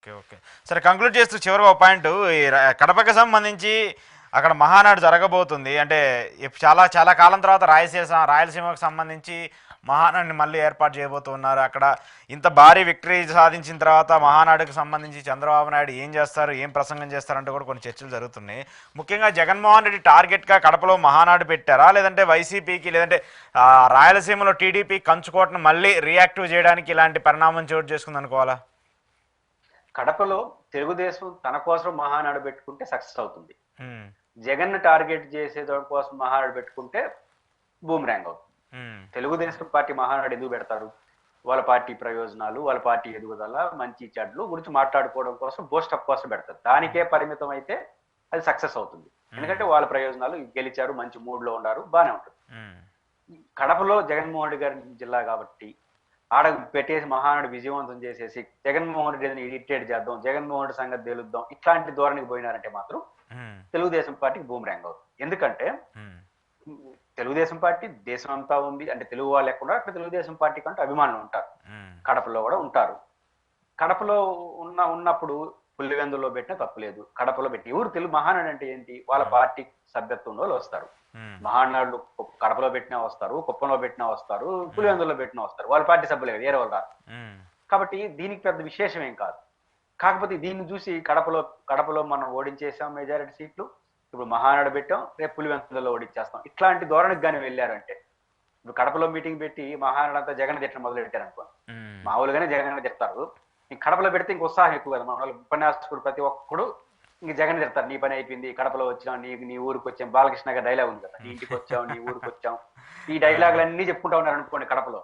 Okay. Okay. సరే conclude చేస్తూ చివరిగా ఒక పాయింట్ కడపకి సంబంధించి అక్కడ మహానాడు జరగబోతుంది. అంటే చాలా చాలా కాలం తర్వాత రాయలసీమకు సంబంధించి మహానాడిని మళ్ళీ ఏర్పాటు చేయబోతున్నారు. అక్కడ ఇంత భారీ విక్టరీ సాధించిన తర్వాత మహానాడుకు సంబంధించి చంద్రబాబు నాయుడు ఏం చేస్తారు, ఏం ప్రసంగం చేస్తారంటే కూడా కొన్ని చర్చలు జరుగుతున్నాయి. ముఖ్యంగా జగన్మోహన్ రెడ్డి టార్గెట్గా కడపలో మహానాడు పెట్టారా, లేదంటే వైసీపీకి లేదంటే రాయలసీమలో టీడీపీ కంచుకోటను మళ్ళీ రియాక్టివ్ చేయడానికి ఇలాంటి పరిణామం చోటు చేసుకుంది అనుకోవాలా? కడపలో తెలుగుదేశం తన కోసం మహానాడు పెట్టుకుంటే సక్సెస్ అవుతుంది. జగన్ టార్గెట్ చేసే కోసం మహానాడు పెట్టుకుంటే బూమ్రాంగ్ అవుతుంది. తెలుగుదేశం పార్టీ మహానాడు ఎందుకు పెడతారు? వాళ్ళ పార్టీ ప్రయోజనాలు, వాళ్ళ పార్టీ ఎదుగుదల, మంచి చెడ్లు గురించి మాట్లాడుకోవడం కోసం, బూస్టప్ కోసం పెడతారు. దానికే పరిమితం అయితే అది సక్సెస్ అవుతుంది. ఎందుకంటే వాళ్ళ ప్రయోజనాలు గెలిచారు, మంచి మూడ్ లో ఉన్నారు, బాగానే ఉంటుంది. కడపలో జగన్మోహన్ రెడ్డి గారి జిల్లా కాబట్టి ఆడ పెట్టేసి మహానాడు విజయవంతం చేసేసి జగన్మోహన్ రెడ్డిని ఇరిటేట్ చేద్దాం, జగన్మోహన్ రెడ్డి సంగతి తేలుద్దాం, ఇట్లాంటి ధోరణికి పోయినారంటే మాత్రం తెలుగుదేశం పార్టీకి బూమ్రాంగ్ అవుతుంది. ఎందుకంటే తెలుగుదేశం పార్టీ దేశం అంతా ఉంది, అంటే తెలుగు వాళ్ళు ఎక్కడ అక్కడ తెలుగుదేశం పార్టీ కంటే అభిమానులు ఉంటారు, కడపలో కూడా ఉంటారు. కడపలో ఉన్నప్పుడు పులివెందులో పెట్టినా తప్పులేదు, కడపలో పెట్టి ఎవరు తెలుగు మహానాడు అంటే ఏంటి? వాళ్ళ పార్టీ సభ్యత్వంలో వస్తారు. మహానాడు కడపలో పెట్టినా వస్తారు, కుప్పంలో పెట్టినా వస్తారు, పులివెందులో పెట్టినా వస్తారు, వాళ్ళ పార్టీ సభ్యులే, వేరే వాళ్ళు రారు. కాబట్టి దీనికి పెద్ద విశేషం ఏం కాదు. కాకపోతే దీన్ని చూసి కడపలో మనం ఓడించేసాం మెజారిటీ సీట్లు, ఇప్పుడు మహానాడు పెట్టాం, రేపు పులివెందులలో ఓడించేస్తాం, ఇట్లాంటి ధోరణికి కానీ వెళ్ళారంటే, ఇప్పుడు కడపలో మీటింగ్ పెట్టి మహానాడు అంతా జగన్ తిట్టడం మొదలు పెట్టారు అనుకోండి, మామూలుగానే జగన్ తిడతారు. కడపలో పెడితే ఇంక ఉత్సాహం ఎక్కువ కదా, మన వాళ్ళు ఉపన్యాసకుడు ప్రతి ఒక్కడు ఇంక జగన్ తిడతారు. నీ పని అయిపోయింది, కడపలో వచ్చాం, నీ ఊరికి వచ్చాం, బాలకృష్ణ గారి డైలాగ్ ఉంది కదా, నీ ఇంటికి వచ్చాం, నీ ఊరికి వచ్చాం, ఈ డైలాగులు అన్ని చెప్పుకుంటా ఉన్నారు అనుకోండి. కడపలో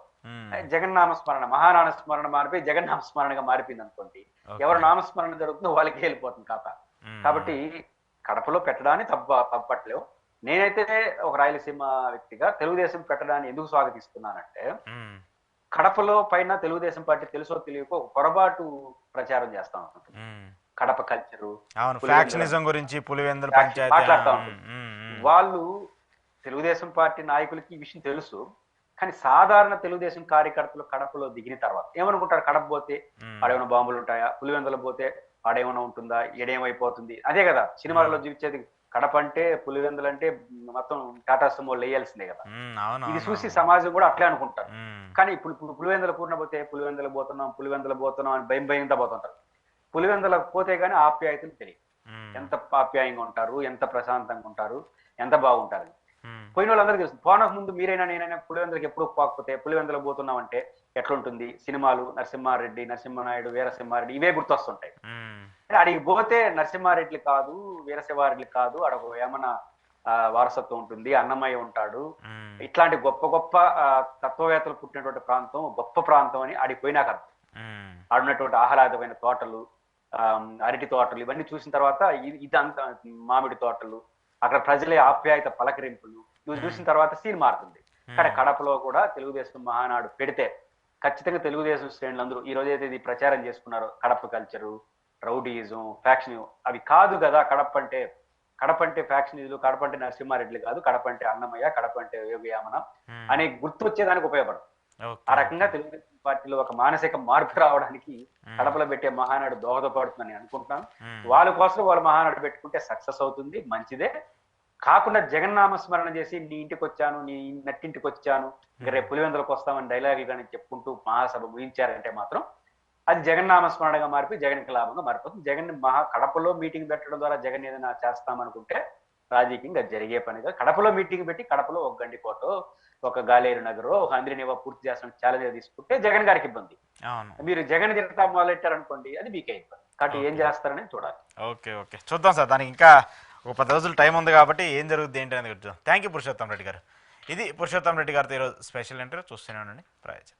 జగన్ నామస్మరణ, మహానామస్మరణ మారిపోయి జగన్ నామస్మరణగా మారిపోయింది అనుకోండి, ఎవరు నామస్మరణ జరుగుతుందో వాళ్ళకి వెళ్ళిపోతుంది ఖాతా. కాబట్టి కడపలో పెట్టడాన్ని తప్పట్లేవు. నేనైతే ఒక రాయలసీమ వ్యక్తిగా తెలుగుదేశం పెట్టడాన్ని ఎందుకు స్వాగతిస్తున్నానంటే, కడపలో పైన తెలుగుదేశం పార్టీ తెలుసో తెలియకో ఒక పొరపాటు ప్రచారం చేస్తా ఉంటుంది. కడప కల్చరు గురించి మాట్లాడుతూ ఉంటుంది. వాళ్ళు తెలుగుదేశం పార్టీ నాయకులకి ఈ విషయం తెలుసు, కానీ సాధారణ తెలుగుదేశం కార్యకర్తలు కడపలో దిగిన తర్వాత ఏమనుకుంటారు? కడప పోతే ఆడేమైనా బాంబులు ఉంటాయా, పులివెందులు పోతే ఆడేమైనా ఉంటుందా, ఏడేమైపోతుంది, అదే కదా సినిమాలలో చూపించేది. కడప అంటే పులివెందులు అంటే మొత్తం టాటా సుమో వేయాల్సిందే కదా. ఇది చూసి సమాజం కూడా అట్లే అనుకుంటారు. కానీ ఇప్పుడు పులివెందులు కూడినపోతే పులివెందులు పోతున్నాం అని భయంతో పోతుంటారు. పులివెందులకు పోతే కానీ ఆప్యాయతలు తెలియదు, ఎంత ఆప్యాయంగా ఉంటారు, ఎంత ప్రశాంతంగా ఉంటారు, ఎంత బాగుంటారు. పోయిన వాళ్ళందరికీ తెలుసు. పోనకు ముందు మీరైనా నేనైనా పులివెందులకు ఎప్పుడు పోకపోతే పులివెందులకు పోతున్నాం అంటే ఎట్లుంటుంది, సినిమాలు నరసింహారెడ్డి, నరసింహనాయుడు, వీరసింహారెడ్డి ఇవే గుర్తొస్తుంటాయి. అడిగి పోతే నరసింహారెడ్డి కాదు, వీరశివారెడ్డి కాదు, అక్కడ ఏమన్నా వారసత్వం ఉంటుంది, అన్నమయ్య ఉంటాడు, ఇట్లాంటి గొప్ప గొప్ప తత్వవేత్తలు పుట్టినటువంటి ప్రాంతం, గొప్ప ప్రాంతం అని ఆడికి పోయినాక అర్థం. ఆడున్నటువంటి ఆహ్లాదమైన తోటలు, అరటి తోటలు ఇవన్నీ చూసిన తర్వాత ఇదంతా మామిడి తోటలు, అక్కడ ప్రజలే ఆప్యాయత పలకరింపులు ఇవి చూసిన తర్వాత సీన్ మారుతుంది. కానీ కడపలో కూడా తెలుగుదేశం మహానాడు పెడితే ఖచ్చితంగా తెలుగుదేశం శ్రేణులందరూ ఈ రోజు అయితే ఇది ప్రచారం చేసుకున్నారో కడప కల్చరు, రౌడీయిజం, ఫ్యాక్షన్ అవి కాదు కదా. కడప అంటే ఫ్యాక్షనిజులు, కడప అంటే నరసింహారెడ్డి కాదు, కడప అంటే అన్నమయ్య, కడప అంటే యోగయామన అనే గుర్తు వచ్చేదానికి ఉపయోగపడదు. ఆ రకంగా తెలుగుదేశం పార్టీలో ఒక మానసిక మార్పు రావడానికి కడపలో పెట్టే మహానాడు దోహదపడుతుందని అనుకుంటున్నాను. వాళ్ళ కోసం వాళ్ళు మహానాడు పెట్టుకుంటే సక్సెస్ అవుతుంది, మంచిదే. కాకుండా జగన్నామస్మరణ చేసి నీ ఇంటికి వచ్చాను, నీ నట్టింటికి వచ్చాను, ఇంకా రేపు పులివెందులకు వస్తామని డైలాగులు కానీ చెప్పుకుంటూ మహాసభ ముగించారంటే మాత్రం అది జగన్నామస్మరణగా మారిపోయి జగన్కి లాభంగా మారిపోతుంది. జగన్ కడపలో మీటింగ్ పెట్టడం ద్వారా జగన్ ఏదైనా చేస్తామనుకుంటే రాజకీయంగా జరిగే పనిగా కడపలో మీటింగ్ పెట్టి కడపలో ఒక గండికోటో, ఒక గాలేరు నగరో, ఒక అంద్రినివో పూర్తి చేస్తాం ఛాలెంజ్ తీసుకుంటే జగన్ గారికి ఇబ్బంది. మీరు జగన్ తిడతా మొదలెట్టారనుకోండి అది మీకే ఇబ్బంది. కాబట్టి ఏం చేస్తారని చూడాలి. ఓకే ఓకే చూద్దాం సార్, దానికి ఇంకా ఒక 10 రోజులు టైం ఉంది కాబట్టి ఏం జరుగుతుంది ఏంటి అనేది చూద్దాం. థ్యాంక్ యూ పురుషోత్తం రెడ్డి గారు. ఇది పురుషోత్తం రెడ్డి గారితో ఈరోజు స్పెషల్ ఇంటర్వ్యూ. చూస్తూనే ఉండండి ప్రయోజనం.